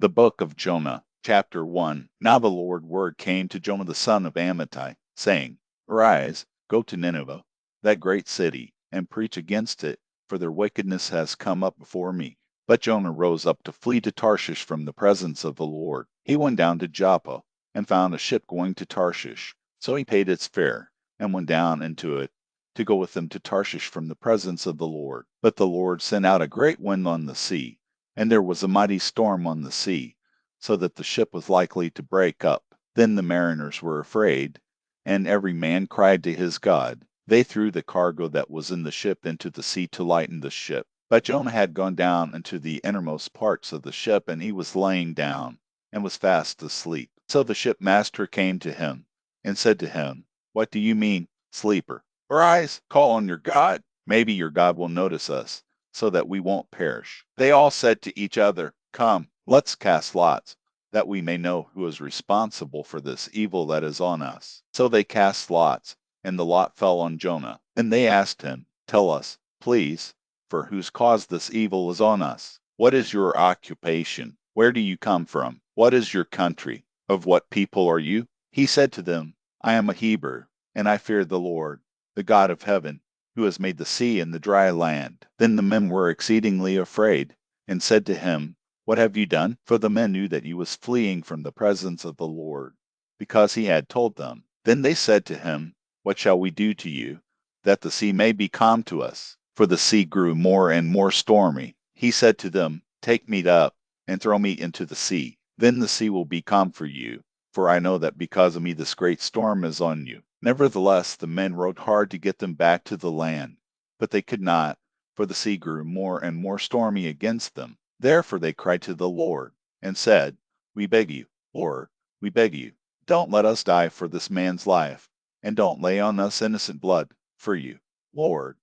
The Book of Jonah, Chapter 1. Now the Lord's word came to Jonah the son of Amittai, saying, Arise, go to Nineveh, that great city, and preach against it, for their wickedness has come up before me. But Jonah rose up to flee to Tarshish from the presence of the Lord. He went down to Joppa, and found a ship going to Tarshish. So he paid its fare, and went down into it, to go with them to Tarshish from the presence of the Lord. But the Lord sent out a great wind on the sea, and there was a mighty storm on the sea, so that the ship was likely to break up. Then the mariners were afraid, and every man cried to his God. They threw the cargo that was in the ship into the sea to lighten the ship. But Jonah had gone down into the innermost parts of the ship, and he was laying down, and was fast asleep. So the shipmaster came to him, and said to him, What do you mean, sleeper? Arise, call on your God. Maybe your God will notice us, so that we won't perish. They all said to each other, Come, let's cast lots, that we may know who is responsible for this evil that is on us. So they cast lots, and the lot fell on Jonah. And they asked him, Tell us, please, for whose cause this evil is on us. What is your occupation? Where do you come from? What is your country? Of what people are you? He said to them, I am a Hebrew, and I fear the Lord, the God of heaven, who has made the sea and the dry land. Then the men were exceedingly afraid, and said to him, What have you done? For the men knew that he was fleeing from the presence of the Lord, because he had told them. Then they said to him, What shall we do to you, that the sea may be calm to us? For the sea grew more and more stormy. He said to them, Take me up, and throw me into the sea. Then the sea will be calm for you, for I know that because of me this great storm is on you. Nevertheless, the men rowed hard to get them back to the land, but they could not, for the sea grew more and more stormy against them. Therefore they cried to the Lord, and said, We beg you, Lord, we beg you, don't let us die for this man's life, and don't lay on us innocent blood, for you, Lord,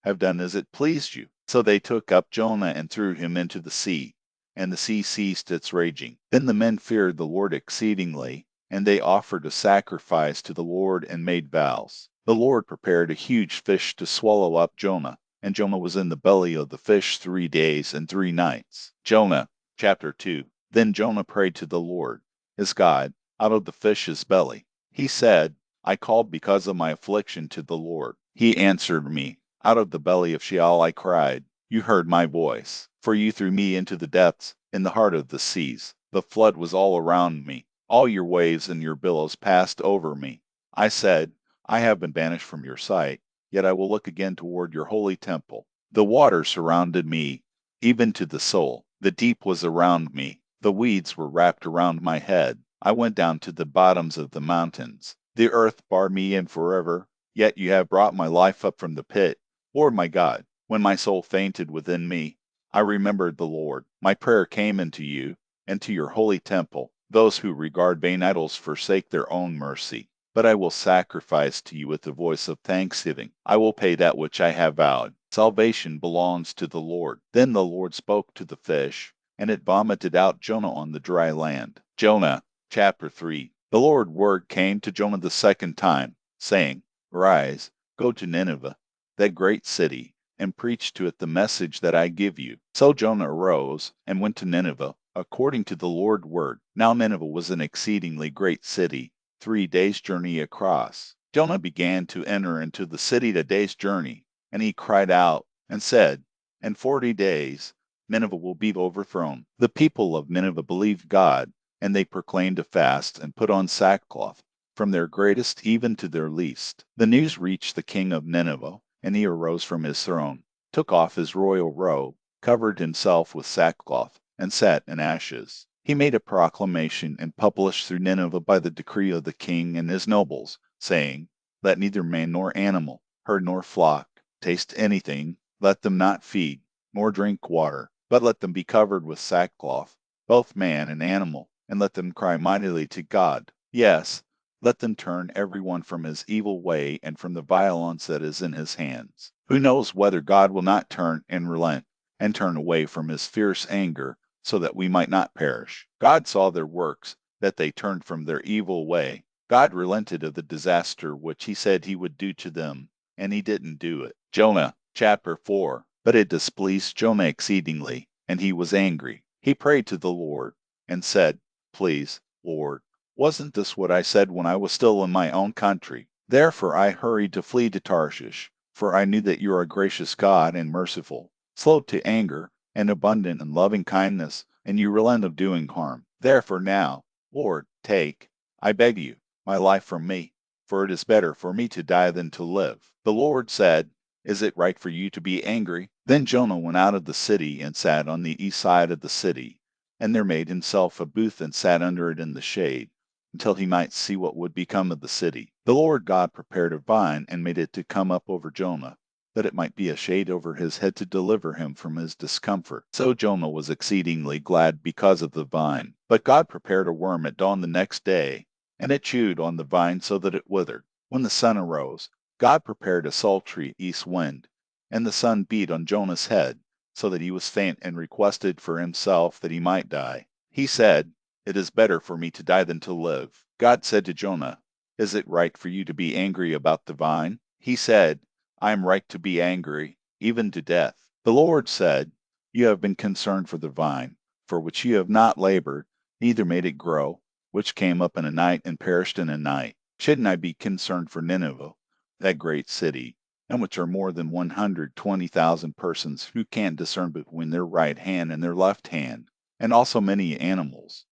have done as it pleased you. So they took up Jonah and threw him into the sea, and the sea ceased its raging. Then the men feared the Lord exceedingly, and they offered a sacrifice to the Lord and made vows. The Lord prepared a huge fish to swallow up Jonah, and Jonah was in the belly of the fish 3 days and 3 nights. Jonah, chapter 2. Then Jonah prayed to the Lord, his God, out of the fish's belly. He said, I called because of my affliction to the Lord. He answered me. Out of the belly of Sheol I cried. You heard my voice. For you threw me into the depths, in the heart of the seas. The flood was all around me. All your waves and your billows passed over me. I said, I have been banished from your sight, yet I will look again toward your holy temple. The waters surrounded me, even to the soul. The deep was around me. The weeds were wrapped around my head. I went down to the bottoms of the mountains. The earth barred me in forever, yet you have brought my life up from the pit. Lord my God, when my soul fainted within me, I remembered the Lord. My prayer came into you, and to your holy temple. Those who regard vain idols forsake their own mercy. But I will sacrifice to you with the voice of thanksgiving. I will pay that which I have vowed. Salvation belongs to the Lord. Then the Lord spoke to the fish, and it vomited out Jonah on the dry land. Jonah, chapter 3. The Lord's word came to Jonah the second time, saying, Arise, go to Nineveh, that great city, and preach to it the message that I give you. So Jonah arose and went to Nineveh, according to the Lord's word. Now Nineveh was an exceedingly great city, 3 days' journey across. Jonah began to enter into the city a day's journey, and he cried out and said, In 40 days Nineveh will be overthrown. The people of Nineveh believed God, and they proclaimed a fast and put on sackcloth, from their greatest even to their least. The news reached the king of Nineveh, and he arose from his throne, took off his royal robe, covered himself with sackcloth, and sat in ashes. He made a proclamation and published through Nineveh by the decree of the king and his nobles, saying, Let neither man nor animal, herd nor flock, taste anything, let them not feed, nor drink water, but let them be covered with sackcloth, both man and animal, and let them cry mightily to God. Yes, let them turn every one from his evil way and from the violence that is in his hands. Who knows whether God will not turn and relent, and turn away from his fierce anger, so that we might not perish. God saw their works, that they turned from their evil way. God relented of the disaster which he said he would do to them, and he didn't do it. Jonah, chapter 4. But it displeased Jonah exceedingly, and he was angry. He prayed to the Lord, and said, "Please, Lord, wasn't this what I said when I was still in my own country? Therefore I hurried to flee to Tarshish, for I knew that you are a gracious God and merciful, slow to anger, and abundant in loving kindness, and you relent of doing harm. Therefore now, Lord, take, I beg you, my life from me, for it is better for me to die than to live." The Lord said, "Is it right for you to be angry?" Then Jonah went out of the city and sat on the east side of the city, and there made himself a booth and sat under it in the shade, until he might see what would become of the city. The Lord God prepared a vine and made it to come up over Jonah, that it might be a shade over his head to deliver him from his discomfort. So Jonah was exceedingly glad because of the vine. But God prepared a worm at dawn the next day, and it chewed on the vine so that it withered. When the sun arose, God prepared a sultry east wind, and the sun beat on Jonah's head, so that he was faint and requested for himself that he might die. He said, "It is better for me to die than to live." God said to Jonah, "Is it right for you to be angry about the vine?" He said, "I am right to be angry, even to death." The Lord said, "You have been concerned for the vine, for which you have not labored, neither made it grow, which came up in a night and perished in a night. Shouldn't I be concerned for Nineveh, that great city, in which are more than 120,000 persons who can't discern between their right hand and their left hand, and also many animals?